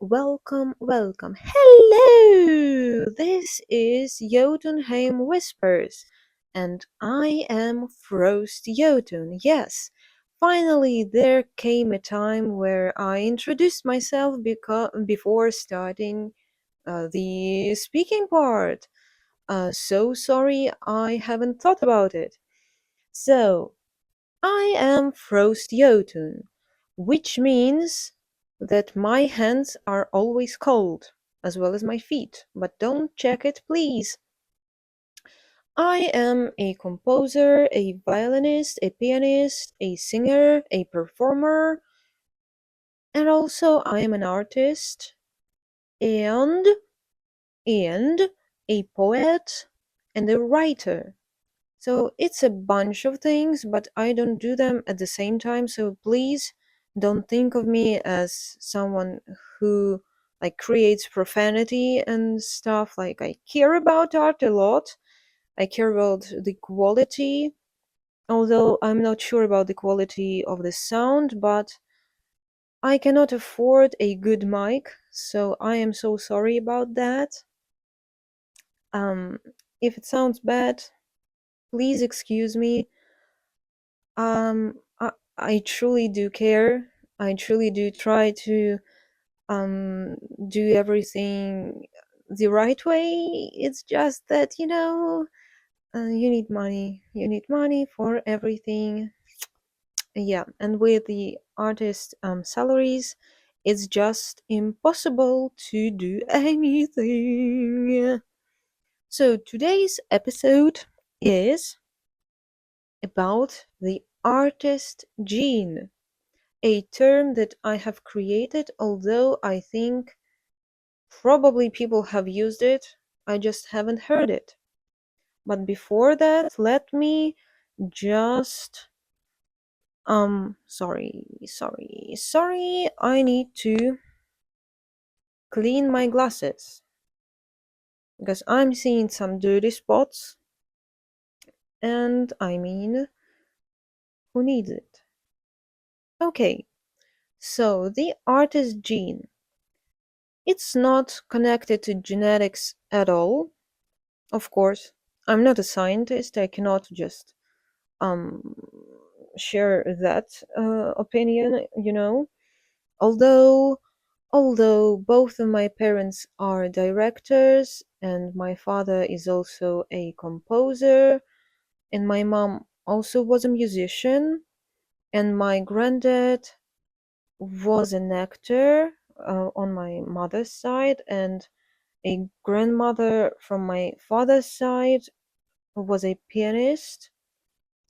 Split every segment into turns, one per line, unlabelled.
welcome. Hello! This is Jotunheim Whispers, and I am frostjotun. Yes, finally there came a time where I introduced myself before starting the speaking part. So sorry I haven't thought about it. So, I am frostjotun, which means that my hands are always cold, as well as my feet, but don't check it, please. I am a composer, a violinist, a pianist, a singer, a performer, and also I am an artist and and a poet and a writer. So it's a bunch of things, but I don't do them at the same time. So please don't think of me as someone who creates profanity and stuff. Like I care about art a lot. I care about the quality, although I'm not sure about the quality of the sound, but I cannot afford a good mic, so I am so sorry about that. Um, if it sounds bad, please excuse me. I truly do care. I truly do try to um do everything the right way. It's just that, you need money. You need money for everything. Yeah, and with the artist salaries, it's just impossible to do anything. So today's episode is about the artist gene, a term that I have created, although I think probably people have used it, I just haven't heard it. But before that, let me just sorry, I need to clean my glasses because I'm seeing some dirty spots, and I mean, who needs it? Okay, so the artist gene. It's not connected to genetics at all. Of course, I'm not a scientist. I cannot just um share that opinion, Although both of my parents are directors and my father is also a composer and my mom also was a musician and my granddad was an actor on my mother's side, and a grandmother from my father's side was a pianist.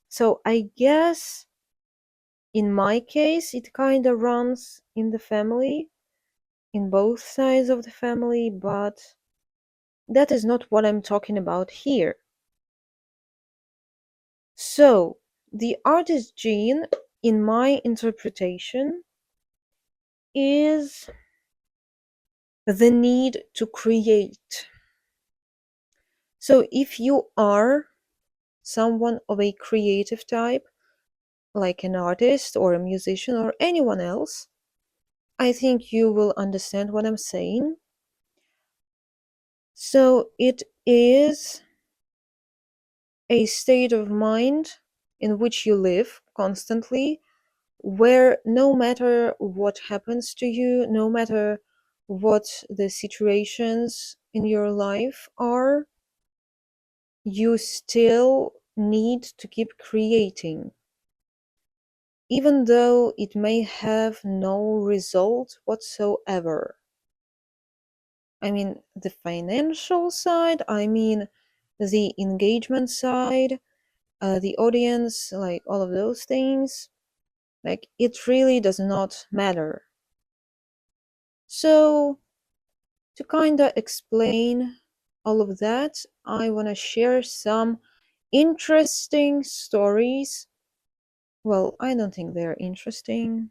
So I guess in my case it kind of runs in the family, in both sides of the family, but that is not what I'm talking about here. So, the artist gene, in my interpretation, is the need to create. So, if you are someone of a creative type, like an artist or a musician or anyone else, I think you will understand what I'm saying. So, it is a state of mind in which you live constantly, where no matter what happens to you, no matter what the situations in your life are, you still need to keep creating, even though it may have no result whatsoever. I mean, the financial side, I mean, the engagement side, the audience, like all of those things, like it really does not matter. So, to kind of explain all of that, I want to share some interesting stories. Well, I don't think they're interesting,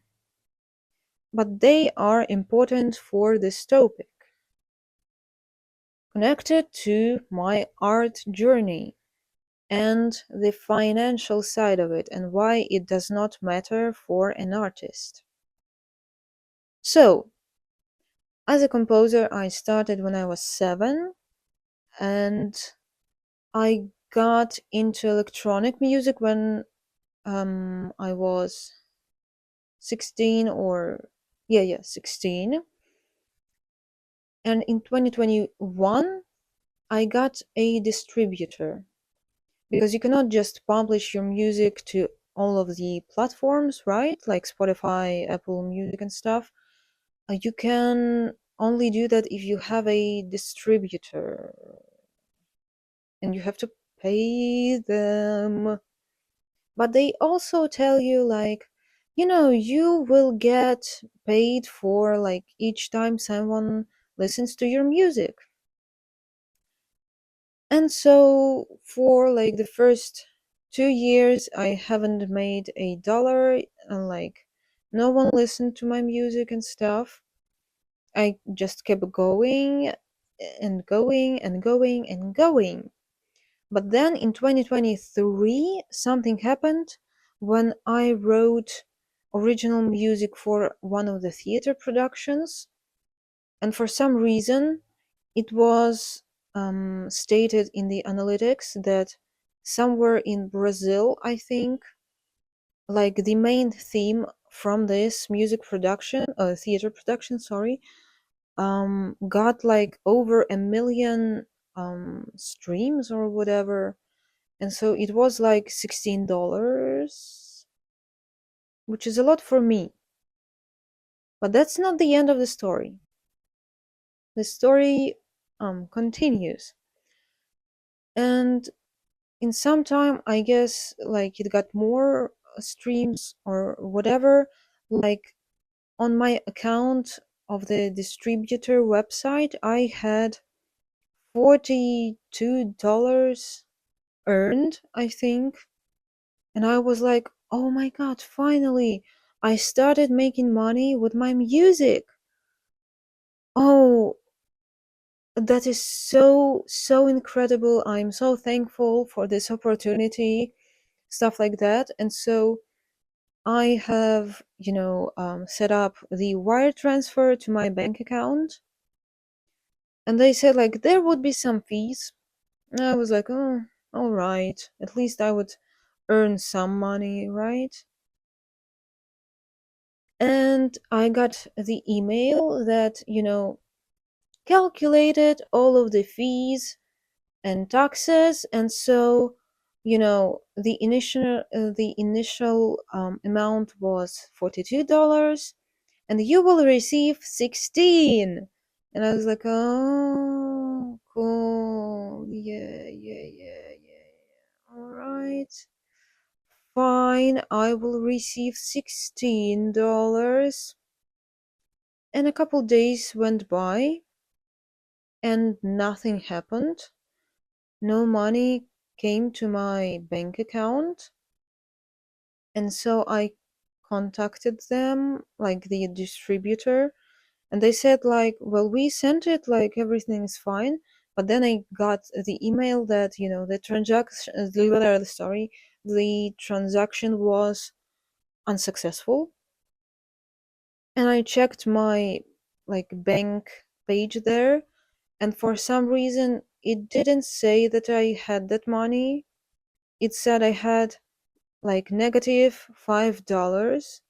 but they are important for this topic, connected to my art journey and the financial side of it and why it does not matter for an artist. So, As a composer, I started when I was 7, and I got into electronic music when I was 16, or yeah, 16. And in 2021, I got a distributor, because you cannot just publish your music to all of the platforms, right? Like Spotify, Apple Music, and stuff. You can only do that if you have a distributor, and you have to pay them. But they also tell you, like, you will get paid for like each time someone listens to your music. And so for like the first 2 years, I haven't made a dollar, and like no one listened to my music and stuff. I just kept going and going and going and going. But then in 2023, something happened when I wrote original music for one of the theater productions, and for some reason, it was stated in the analytics that somewhere in Brazil, I think, like the main theme from this music production, theater production, sorry, got like over 1 million streams or whatever. And so it was like $16, which is a lot for me. But that's not the end of the story. The story continues. And in some time, I guess, like it got more streams or whatever. Like on my account of the distributor website, I had $42 earned, I think. And I was like, oh my god, finally, I started making money with my music. Oh, that is so incredible. I'm so thankful for this opportunity, stuff like that. And so I have, set up the wire transfer to my bank account. And they said, like, there would be some fees. And I was like, oh, all right. At least I would earn some money, right? And I got the email that, calculated all of the fees and taxes, and so, the initial amount was $42, and you will receive 16. And I was like, oh, cool, yeah, all right, fine, I will receive $16. And a couple days went by and nothing happened. No money came to my bank account. And so I contacted them, like the distributor, and they said, like, well, we sent it, like everything's fine. But then I got the email that, the transaction, sorry, the transaction was unsuccessful. And I checked my like bank page there, and for some reason it didn't say that I had that money. It said I had like negative $5,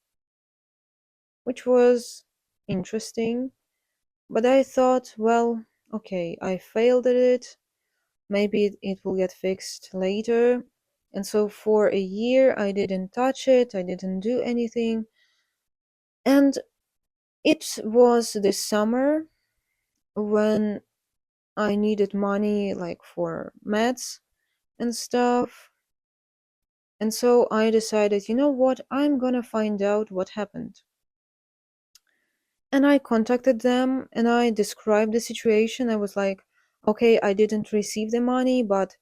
which was interesting. But I thought, well, okay, I failed at it. Maybe it will get fixed later. And so for a year, I didn't touch it, I didn't do anything. And it was this summer when I needed money, like for meds and stuff. And so I decided, you know what, I'm gonna find out what happened. And I contacted them and I described the situation. I was like, okay, I didn't receive the money, but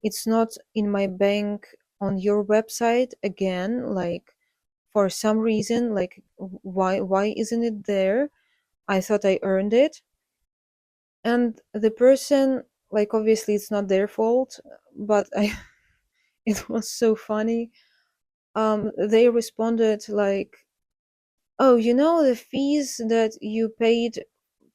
it's not in my bank on your website again. Like, for some reason, like, why isn't it there? I thought I earned it. And the person, like, obviously it's not their fault, but I it was so funny. They responded like, oh, the fees that you paid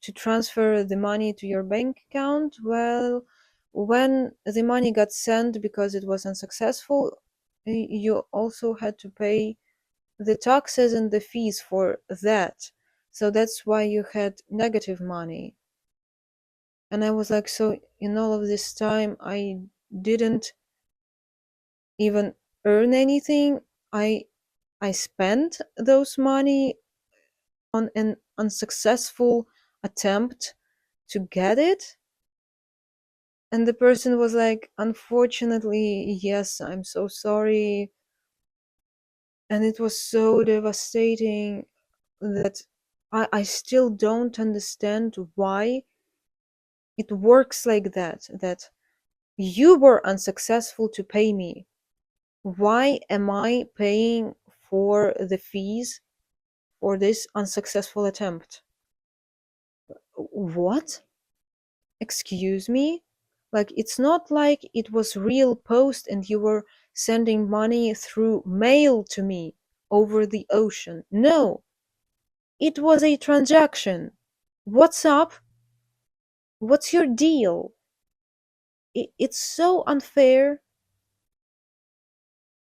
to transfer the money to your bank account. Well, when the money got sent because it was unsuccessful, you also had to pay the taxes and the fees for that. So that's why you had negative money. And I was like, so in all of this time, I didn't even earn anything. I spent those money on an unsuccessful attempt to get it. And the person was like, unfortunately, yes, I'm so sorry. And it was so devastating that I still don't understand why it works like that, that you were unsuccessful to pay me. Why am I paying for the fees for this unsuccessful attempt? What? Excuse me? Like, it's not like it was real post and you were sending money through mail to me over the ocean. No, it was a transaction. What's up? What's your deal? It's so unfair.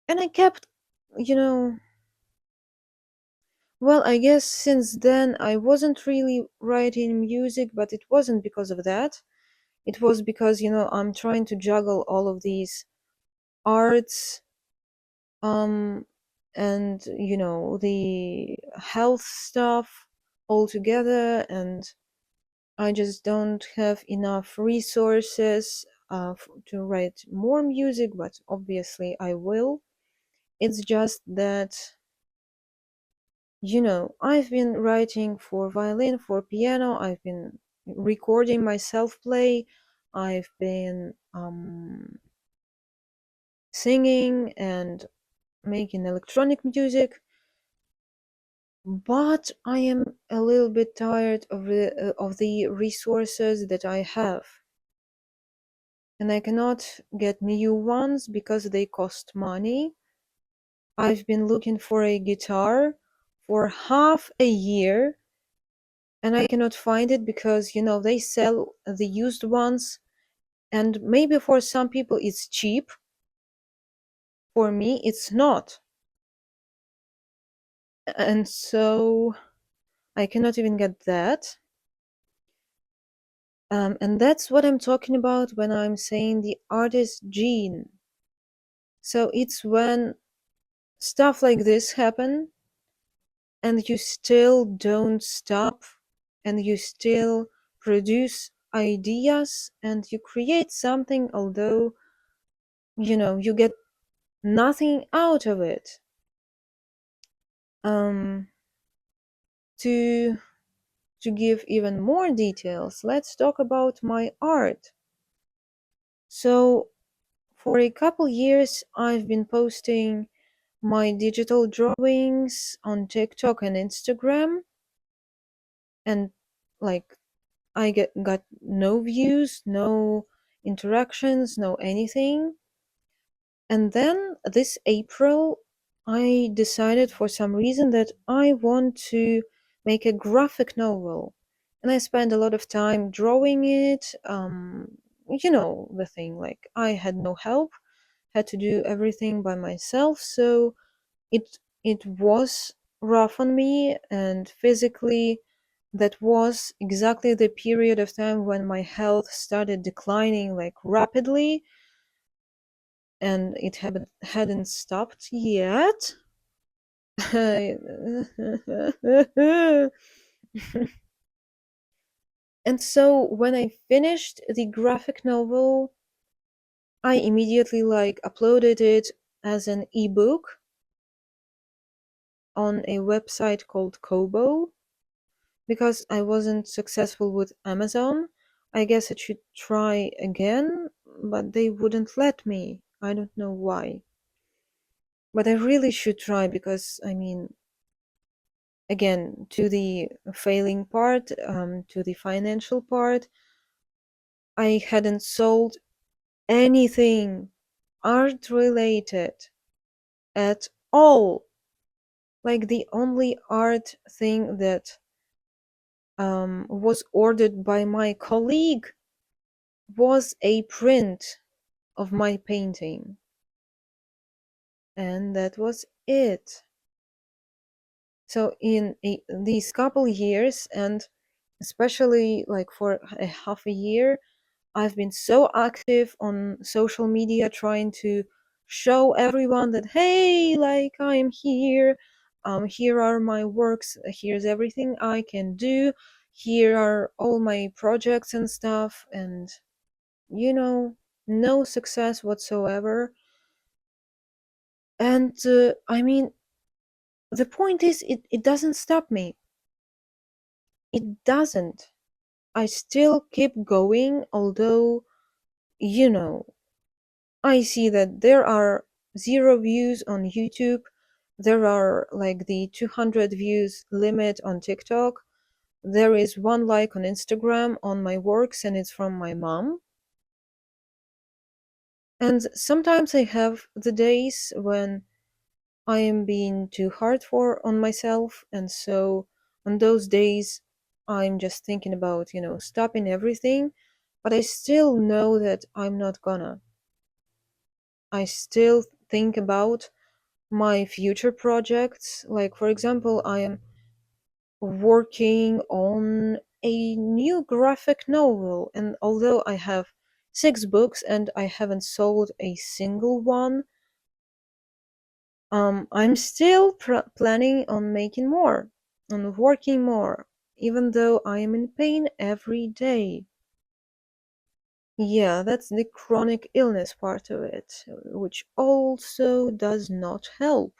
And I kept, you know, well, I guess since then I wasn't really writing music, but it wasn't because of that. It was because, I'm trying to juggle all of these arts, um, and, the health stuff all together, and I just don't have enough resources to write more music, but obviously I will. It's just that, I've been writing for violin, for piano, I've been recording myself play, I've been singing and making electronic music, but I am a little bit tired of the resources that I have. And I cannot get new ones because they cost money. I've been looking for a guitar for half a year and I cannot find it because, they sell the used ones, and maybe for some people it's cheap. For me, it's not. And so I cannot even get that. And that's what I'm talking about when I'm saying the artist gene. So it's when stuff like this happen and you still don't stop and you still produce ideas and you create something, although you get nothing out of it. um to give even more details, let's talk about my art. So for a couple years I've been posting my digital drawings on TikTok and Instagram, and like got no views, no interactions, no anything. And then this April, I decided for some reason that I want to make a graphic novel. And I spent a lot of time drawing it. The thing, like I had no help, had to do everything by myself. So it was rough on me, and physically that was exactly the period of time when my health started declining like rapidly, and it hadn't stopped yet. And so when I finished the graphic novel, I immediately uploaded it as an ebook on a website called Kobo. Because I wasn't successful with Amazon, I guess I should try again, but they wouldn't let me. I don't know why. But I really should try because, I mean, again, to the failing part, to the financial part, I hadn't sold anything art related at all. Like the only art thing that was ordered by my colleague was a print of my painting, and that was it. So in these couple years, and especially like for a half a year, I've been so active on social media trying to show everyone that, hey, like I'm here. Here are my works. Here's everything I can do. Here are all my projects and stuff. And, you know, no success whatsoever. And I mean, the point is, it doesn't stop me. It doesn't. I still keep going, although, you know, I see that there are 0 views on YouTube. There are like the 200 views limit on TikTok. There is 1 like on Instagram on my works, and it's from my mom. And sometimes I have the days when I am being too hard for on myself, and so on those days I'm just thinking about, stopping everything, but I still know that I'm not gonna. I still think about my future projects. Like, for example, I am working on a new graphic novel, and although I have 6 books and I haven't sold a single one, I'm still planning on making more, on working more, even though I am in pain every day. Yeah, that's the chronic illness part of it, which also does not help.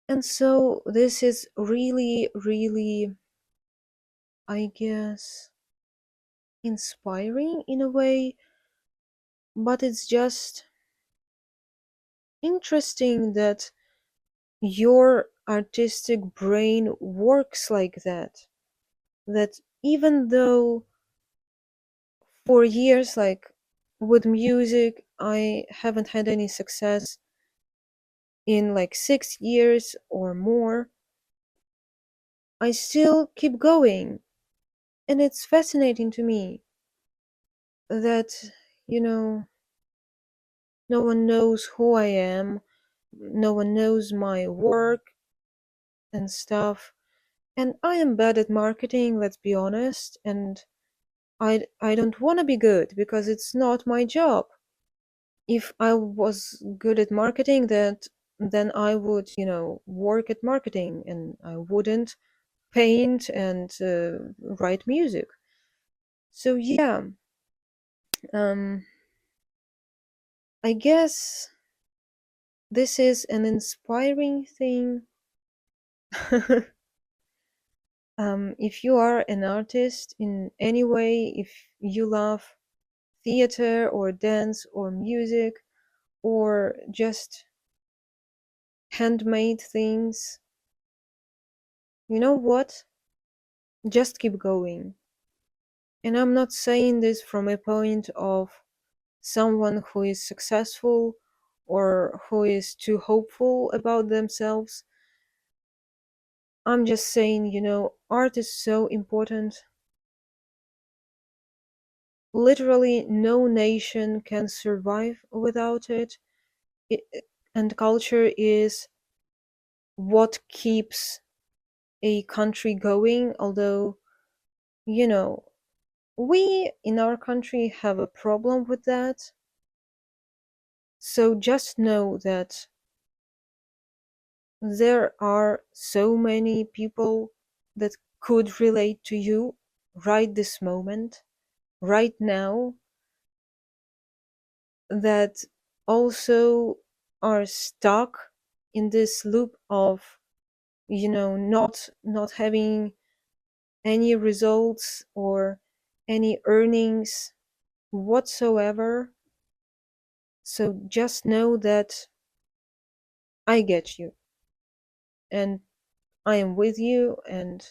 And so this is really, really, I guess, inspiring in a way, but it's just interesting that your artistic brain works like that. That even though for years, like with music, I haven't had any success in like 6 years or more, I still keep going. And it's fascinating to me that, you know, no one knows who I am, no one knows my work and stuff. And I am bad at marketing, let's be honest, and I don't want to be good because it's not my job. If I was good at marketing, that then I would, work at marketing and I wouldn't paint and write music. So yeah, um, I guess this is an inspiring thing. If you are an artist in any way, if you love theater or dance or music or just handmade things, you know what? Just keep going. And I'm not saying this from a point of someone who is successful or who is too hopeful about themselves. I'm just saying, art is so important. Literally, no nation can survive without it. it and culture is what keeps a country going, although, you know, we in our country have a problem with that. So just know that there are so many people that could relate to you right this moment, right now, that also are stuck in this loop of, not having any results or any earnings whatsoever. So just know that I get you and I am with you, and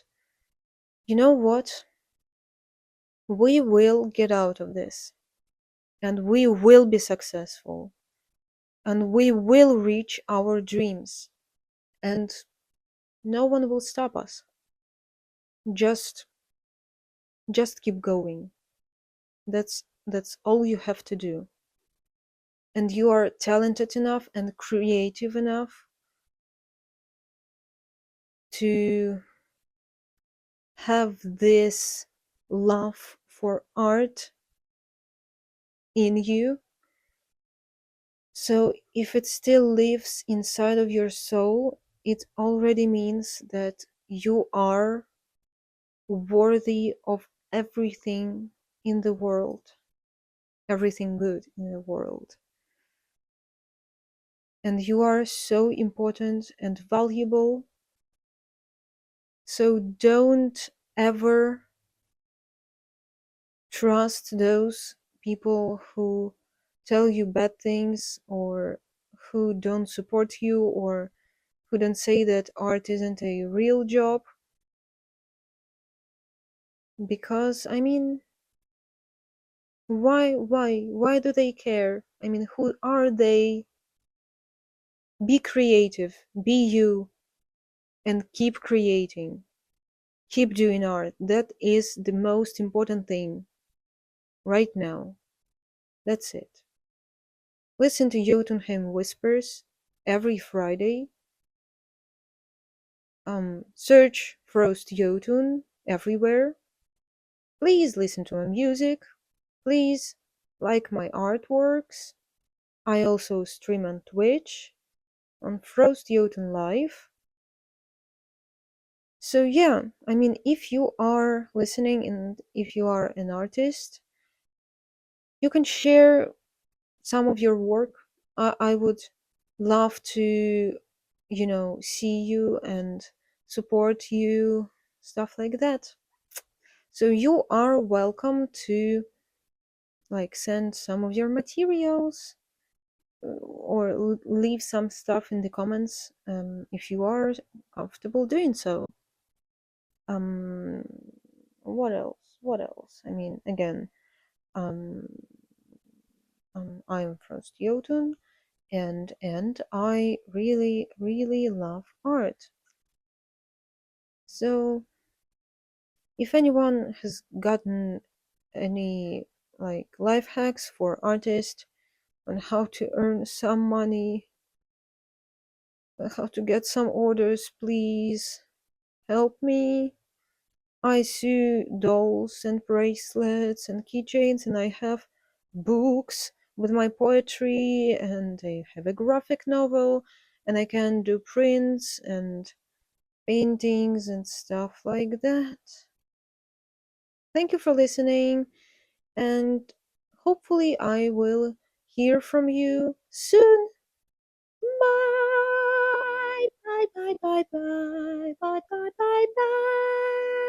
you know what? We will get out of this and we will be successful and we will reach our dreams and no one will stop us. just just keep going. That's all you have to do. And you are talented enough and creative enough to have this love for art in you. So if it still lives inside of your soul, it already means that you are worthy of everything in the world, everything good in the world. And you are so important and valuable. So don't ever trust those people who tell you bad things, or who don't support you, or who don't say that art isn't a real job. Because, I mean, why do they care? I mean, who are they? Be creative, be you, and keep creating. Keep doing art. That is the most important thing right now. That's it. Listen to Jotunheim Whispers every Friday. Search frostjotun everywhere. Please listen to my music. Please like my artworks. I also stream on Twitch, on frostjotun Live. So yeah, I mean, if you are listening and if you are an artist, you can share some of your work. I would love to, see you and support you, stuff like that. So you are welcome to like send some of your materials, or leave some stuff in the comments, if you are comfortable doing so. Um, what else? What else? I mean, again, um, I'm from Jotun, and I really, really love art. So if anyone has gotten any like life hacks for artists on how to earn some money, how to get some orders, please help me. I sew dolls and bracelets and keychains, and I have books with my poetry, and I have a graphic novel, and I can do prints and paintings and stuff like that. Thank you for listening, and hopefully I will hear from you soon. Bye! Bye, bye, bye, bye, bye, bye, bye, bye.